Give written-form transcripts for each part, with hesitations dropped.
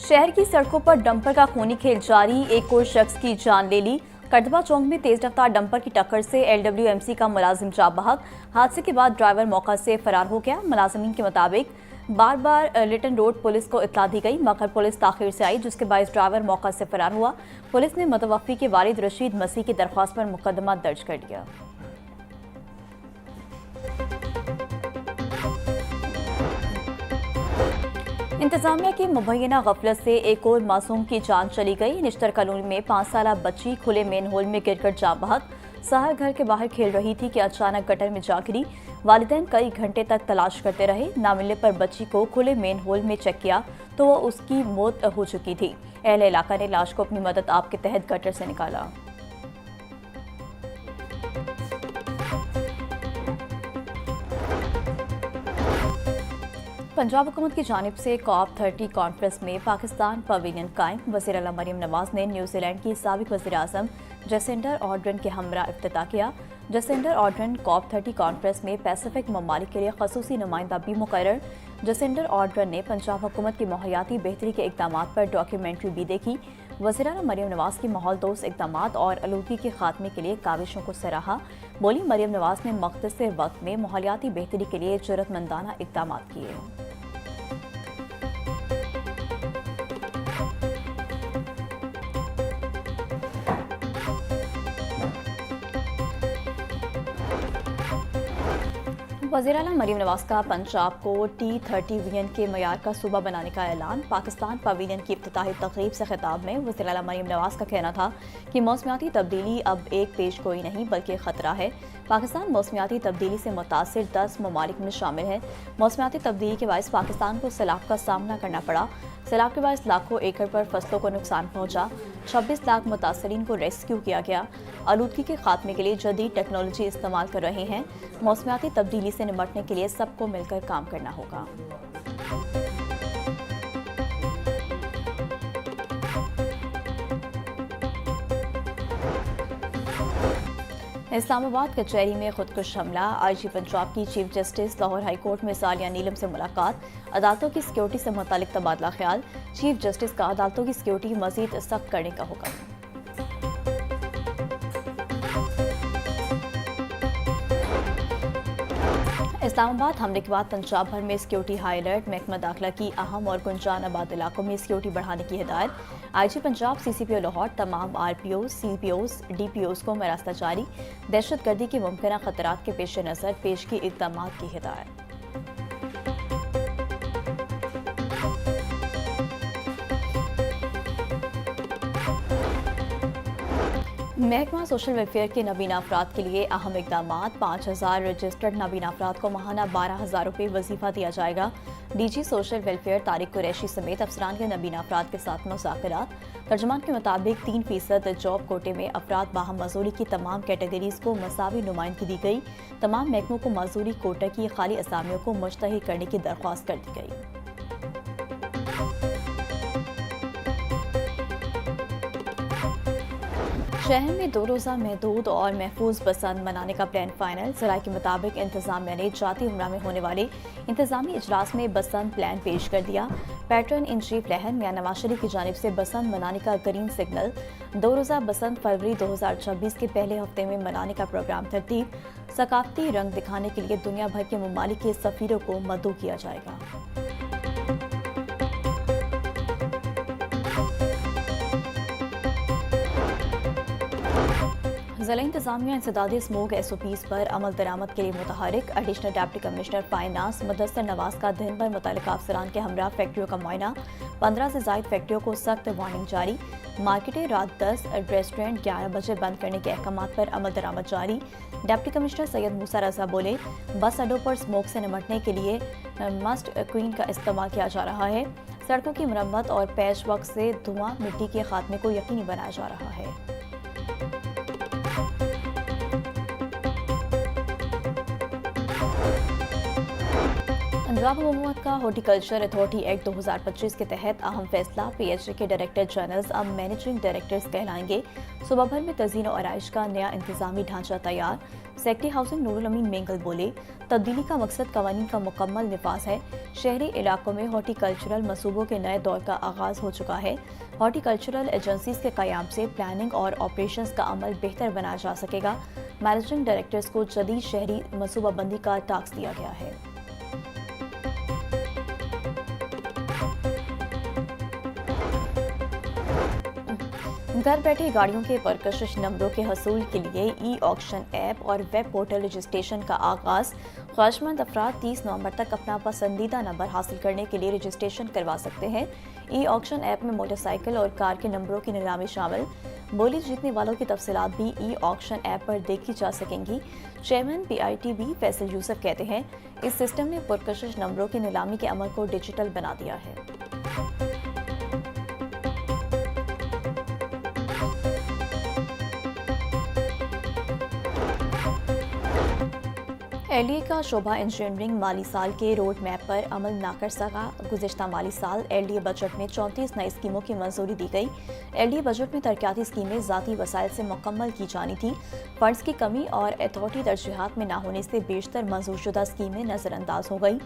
शहर की सड़कों पर डंपर का खूनी खेल जारी, एक और शख्स की जान ले ली। कटवा चौक में तेज रफ्तार डंपर की टक्कर से LWMC का मुलाजिम जा बहक। हादसे के बाद ड्राइवर मौका से फरार हो गया। मुलाजिमीन के मुताबिक बार बार लिटन रोड पुलिस को इत्तला दी गई, मगर पुलिस ताखिर से आई, जिसके बायस ड्राइवर मौका से फरार हुआ। पुलिस ने मुतवफ़्फ़ी के वालिद रशीद मसीह की दरख्वास्त पर मुकदमा दर्ज कर लिया। इंतजामिया की मुबैना गफलत से एक और मासूम की जान चली गई। निश्तर कॉलोनी में 5 साल बच्ची खुले मेन होल में गिरकर जा बहक। सहर घर के बाहर खेल रही थी कि अचानक गटर में जा गिरी। वालिदैन कई घंटे तक तलाश करते रहे। ना मिलने पर बच्ची को खुले मेन होल में चेक किया तो वह उसकी मौत हो चुकी थी। अहले इलाका ने लाश को अपनी मदद आप के तहत गटर से निकाला। पंजाब हुकूमत की जानिब से COP30 कॉन्फ्रेंस में पाकिस्तान पवेलियन कायम। वज़ीर आला मरियम नवाज ने न्यूजीलैंड की साबिक वज़ीर आज़म जसिंडा आर्डर्न के हमरा इफ्तिताह किया। जसिंडा आर्डर्न COP30 कॉन्फ्रेंस में पैसिफिक ममालिक के लिए खसूसी नुमाइंदा भी मुकर्रर। जसिंडा आर्डर्न ने पंजाब हुकूमत की माहौलियाती बेहतरी के इक़दामात पर डॉक्यूमेंट्री भी देखी। वज़ीर आला मरियम नवाज की माहौल दोस्त इक़दामात और आलूगी के खात्मे के लिए काविशों को सराहा। बोली, मरियम नवाज ने मुख्तसर वक्त में माहौलियाती बेहतरी के लिए जुर्रतमंदाना इक़दामात किए। वज़ीर आला मरियम नवाज का पंजाब को T30 विजन के मयार का सूबा बनाने का ऐलान। पाकिस्तान पवेलियन की इफ्तिताही तकरीब से खिताब में वज़ीर आला मरियम नवाज का कहना था कि मौसमियाती तब्दीली अब एक पेश गोई नहीं बल्कि ख़तरा है। पाकिस्तान मौसमियाती तब्दीली से मुतासिर 10 ममालिक में शामिल है। मौसमियाती तब्दीली के बायस पाकिस्तान को सैलाब का सामना करना पड़ा। सैलाब के बायस लाखों एकड़ पर फसलों को नुकसान पहुंचा। 26 लाख मुतासरीन को रेस्क्यू किया गया। आलूदगी के खात्मे के लिए जदीद टेक्नोलॉजी इस्तेमाल कर रहे हैं। मौसमियाती तब्दीली से निपटने के लिए सबको मिलकर काम करना होगा। इस्लामाबाद कचहरी में खुदकुश हमला। IG पंजाब की chief justice Lahore high court में सालिया नीलम से मुलाकात। अदालतों की सिक्योरिटी से मुतालिक तबादला ख्याल। चीफ जस्टिस का अदालतों की सिक्योरिटी मजीद सख्त करने का हुक्म। इस्लामाबाद हमले के बाद पंजाब भर में सिक्योरिटी हाई अलर्ट। महकमा दाखिला की अहम और गुंजान आबाद इलाकों में सिक्योरिटी बढ़ाने की हिदायत। IG पंजाब CCPO लाहौर तमाम RPOs, CPOs, DPOs को मरास्ता जारी। दहशतगर्दी के मुमकिन खतरात के पेश नज़र पेशगी इक़दाम की हिदायत। महकमा सोशल वेलफेयर के नबीना अफराद के लिए अहम इक़दाम। 5000 रजिस्टर्ड नबीना अफराद को माहाना 12,000 रुपये वजीफा दिया जाएगा। DG social welfare Tariq Qureshi समेत अफसरान के नबीना अफराद के साथ मुज़ाकरात। तर्जुमान के मुताबिक 3% जॉब कोटे में अफराद बाहम मजदूरी की तमाम कैटेगरीज को मसावी नुमाइंदगी दी गई। तमाम महकमों को मजदूरी कोटा की खाली असामियों को मुश्तहिर करने की दरख्वास्त कर दी गई। शहर में 2 रोज़ा महदूद और महफूज बसंत मनाने का प्लान फाइनल। ज़राए के मुताबिक इंतजामिया ने जाती उम्रा में होने वाले इंतजामी इजलास में बसंत प्लान पेश कर दिया। पैटर्न इन चीफ लहर मियां नवाज शरीफ की जानिब से बसंत मनाने का ग्रीन सिग्नल। 2 रोज़ा बसंत फरवरी 2026 के पहले हफ्ते में मनाने का प्रोग्राम तरतीब। सकाफती रंग दिखाने के लिए दुनिया भर के ममालिक के सफीरों को मदऊ किया जाएगा। ज़िला इंतजामिया इंसदादी स्मोक SOPs पर अमल दरामद के लिए मुतहरिक। Additional deputy commissioner finance Mudassar Nawaz का दिन भर मुतल्लिका अफसरान के हमरा फैक्ट्रियों का मुआयना। 15 से ज़ायद फैक्ट्रियों को सख्त वार्निंग जारी। मार्केटें रात 10, रेस्टोरेंट 11 बजे बंद करने के अहकामात पर अमल दरामद जारी। डिप्टी कमिश्नर सैयद मूसा रजा बोले, बस अड्डों पर स्मोक से निपटने के लिए मस्ट क्वीन का इस्तेमाल किया जा रहा है। सड़कों की मरम्मत और पैच वर्क से धुआं मिट्टी के खात्मे को यकीनी बनाया जा रहा है। पंजाब हुकूमत का हॉर्टिकल्चर अथॉरिटी एक्ट 2025 के तहत अहम फैसला। पीएचडी के डायरेक्टर जनरल्स अब मैनेजिंग डायरेक्टर्स कहलाएंगे। सूबा भर में तज़ीन और आराइश का नया इंतजामी ढांचा तैयार। सेक्रेटरी हाउसिंग नूरुल अमीन मेंगल बोले, तब्दीली का मकसद कवानीन का मुकम्मल निफाज है। शहरी इलाकों में हॉर्टिकल्चरल मनसूबों के नए दौर का आगाज हो चुका है। हॉर्टिकल्चरल एजेंसीज के क़याम से प्लानिंग और ऑपरेशंस का अमल बेहतर बनाया जा सकेगा। मैनेजिंग डायरेक्टर्स को जदीद शहरी मनसूबाबंदी का टास्क दिया गया है। घर बैठे गाड़ियों के परकशिश नंबरों के हसूल के लिए ई ऑक्शन ऐप और वेब पोर्टल रजिस्ट्रेशन का आगाज। ख्वाहिशमंद अफराद 30 नवंबर तक अपना पसंदीदा नंबर हासिल करने के लिए रजिस्ट्रेशन करवा सकते हैं। ई ऑक्शन ऐप में मोटरसाइकिल और कार के नंबरों की नीलामी शामिल। बोली जीतने वालों की तफसीलात भी ई ऑक्शन ऐप पर देखी जा सकेंगी। चेयरमैन PITB फैसल यूसुफ कहते हैं, इस सिस्टम ने पुरकशिश नंबरों की नीलामी के अमल को डिजिटल बना दिया है। LDA का शोबा इंजीनियरिंग माली साल के रोड मैप पर अमल ना कर सका। गुज़िश्ता माली साल LDA बजट में 34 नई स्कीमों की मंजूरी दी गई। LDA बजट में तरक्याती स्कीमें ज़ाती वसाइल से मुकम्मल की जानी थी। फंड्स की कमी और अथॉरिटी तरजीहात में ना होने से बेशतर मंजूरशुदा स्कीमें नज़रअंदाज हो गई।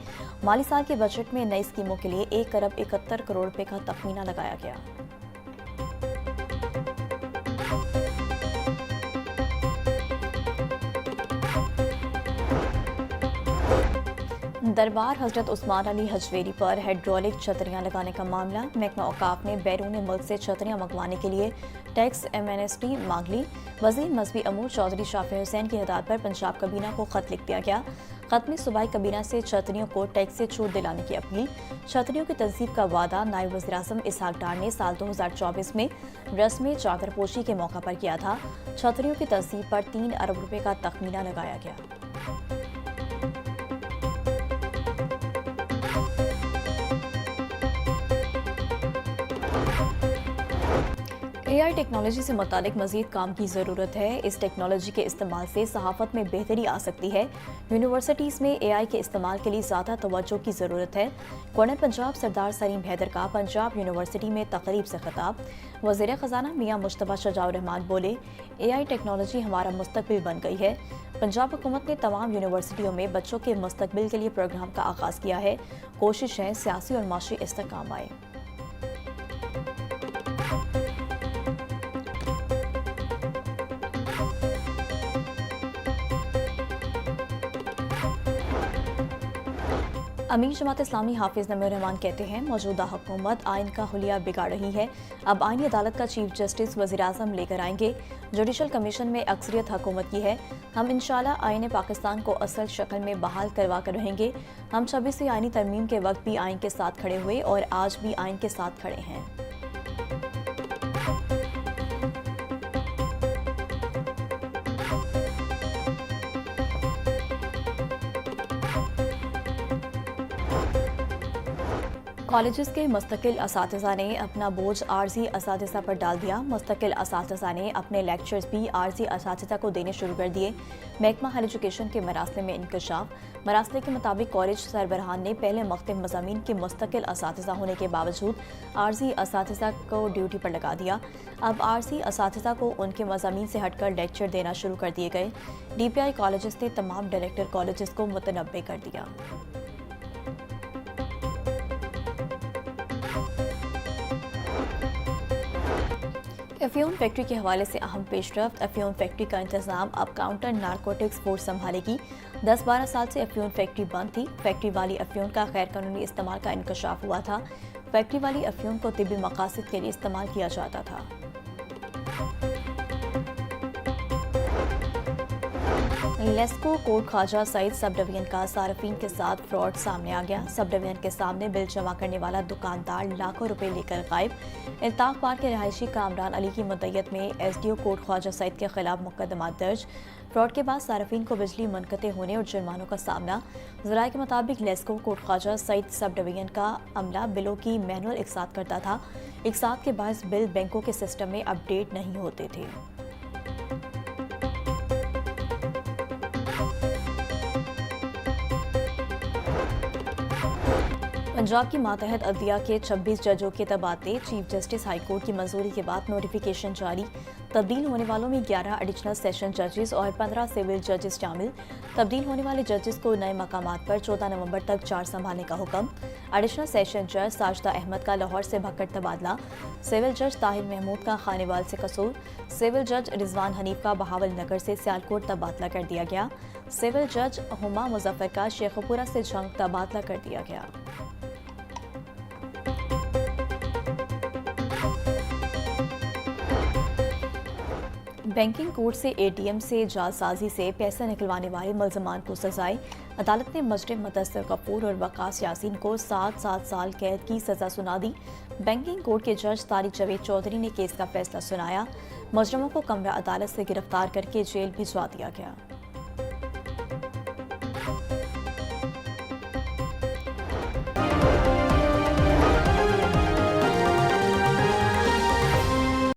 माली साल के बजट में नई स्कीमों के लिए 1 अरब 71 करोड़ रुपये का तखमीना लगाया गया। दरबार हजरत उस्मान अली हजवेरी पर हाइड्रोलिक छतरियां लगाने का मामला। महकमा औकाफ ने बैरून मुल्क से छतरियां मंगवाने के लिए टैक्स एमनेस्टी मांग ली। वज़ीर मजहबी अमूर चौधरी शाफी हुसैन की हिदायत पर पंजाब कबीना को खत लिख दिया गया। खत में सूबाई कबीना से छतरियों को टैक्स से छूट दिलाने की अपील। छतरियों की तनसीब का वादा नायब वज़ीर-ए-आज़म इसहाक डार ने साल 2024 में रस्म चादरपोशी के मौका पर किया था। छतरियों की तनसीब पर 3 अरब रुपये का तखमीना लगाया गया। AI टेक्नोलॉजी से मुतालिक मज़ीद काम की ज़रूरत है। इस टेक्नोलॉजी के इस्तेमाल से सहाफ़त में बेहतरी आ सकती है। यूनिवर्सिटीज़ में AI के इस्तेमाल के लिए ज़्यादा तवज्जो की ज़रूरत है। गवर्नर पंजाब सरदार सलीम हैदर का पंजाब यूनिवर्सिटी में तकरीब से खिताब। वज़ीर ख़जाना मियां मुश्तबा शजाउर रहमान बोले, AI टेक्नोलॉजी हमारा मुस्तकबिल बन गई है। पंजाब हुकूमत ने तमाम यूनिवर्सिटियों में बच्चों के मुस्तकबिल के लिए प्रोग्राम का आगाज़ किया है। कोशिश है सियासी और माशी इस्तेहकाम आए। अमीर जमात इस्लामी हाफिज नमीर रहमान कहते हैं, मौजूदा हुकूमत आइन का हुलिया बिगाड़ रही है। अब आइनी अदालत का चीफ जस्टिस वज़ीर-ए-आज़म लेकर आएंगे। जुडिशल कमीशन में अक्सरियत हुकूमत की है। हम इंशाल्लाह आइन पाकिस्तान को असल शक्ल में बहाल करवा कर रहेंगे। हम 26वीं आइनी तरमीम के वक्त भी आइन के साथ खड़े हुए और आज भी आइन के साथ खड़े हैं। कॉलेजेस के मुस्तकिल असातिज़ा ने अपना बोझ आर्जी असातिज़ा पर डाल दिया। मुस्तकिल असातिज़ा ने अपने लेक्चर्स भी आर्जी असातिज़ा को देने शुरू कर दिए। महकमा हायर एजुकेशन के मरासले में इंकशाफ। मरासले के मुताबिक कॉलेज सरबराहान ने पहले मुख्तलिफ मज़ामीन के मुस्तकिल असातिज़ा होने के बावजूद आर्जी असातिज़ा को ड्यूटी पर लगा दिया। अब आर्जी असातिज़ा को उनके मज़ामीन से हटकर लेक्चर देना शुरू कर दिए गए। DPI कॉलेजेस ने तमाम डायरेक्टर कॉलेजेस को मुतनब्बे कर दिया। अफीम फैक्ट्री के हवाले से अहम पेशरफ्त। अफीम फैक्ट्री का इंतजाम अब काउंटर नारकोटिक्स फोर्स संभालेगी। 10-12 साल से अफीम फैक्ट्री बंद थी। फैक्ट्री वाली अफीम का गैर कानूनी इस्तेमाल का इंकशाफ हुआ था। फैक्ट्री वाली अफीम को तिब्बी मकासद के लिए इस्तेमाल किया जाता था। LESCO coat Khwaja Saeed sub division का सार्फिन के साथ फ्रॉड सामने आ गया। सब डिवीजन के सामने बिल जमा करने वाला दुकानदार लाखों रुपए लेकर गायब। इल्ताफ पार के रहायशी कामरान अली की मुद्दत में SDO कोट ख्वाजा सईद के खिलाफ मुकदमा दर्ज। फ्रॉड के बाद सार्फिन को बिजली मुनक़ते होने और जुर्मानों का सामना। ज़राए के मुताबिक LESCO coat Khwaja Saeed sub division का अमला बिलों की मैनुअल इकसात करता था। इकसात के बायस बिल बैंकों के सिस्टम में अपडेट नहीं होते थे। पंजाब की मातहत अदलिया के 26 जजों के तबादले, चीफ जस्टिस हाईकोर्ट की मंजूरी के बाद नोटिफिकेशन जारी। तब्दील होने वालों में 11 एडिशनल सेशन जजेस और 15 सिविल जजेस शामिल। तब्दील होने वाले जजेस को नए मकामात पर 14 नवंबर तक चार्ज संभालने का हुक्म। एडिशनल सेशन जज साजिदा अहमद का लाहौर से भक्कड़ तबादला। सिविल जज ताहिर महमूद का खानेवाल से कसूर। सिविल जज रिजवान हनीफ का बहावल नगर से सियालकोट तबादला कर दिया गया। सिविल जज हुमा मुजफ्फर का शेखपुरा से जंग तबादला कर दिया गया। बैंकिंग कोर्ट से एटीएम से जालसाजी से पैसा निकलवाने वाले मुल्ज़मान को सजाएं। अदालत ने मुजरिम मुदस्सिर कपूर और वकास यासीन को 7 साल कैद की सजा सुना दी। बैंकिंग कोर्ट के जज तारिक जवेद चौधरी ने केस का फैसला सुनाया। मुजरिमों को कमरा अदालत से गिरफ्तार करके जेल भिजवा दिया गया।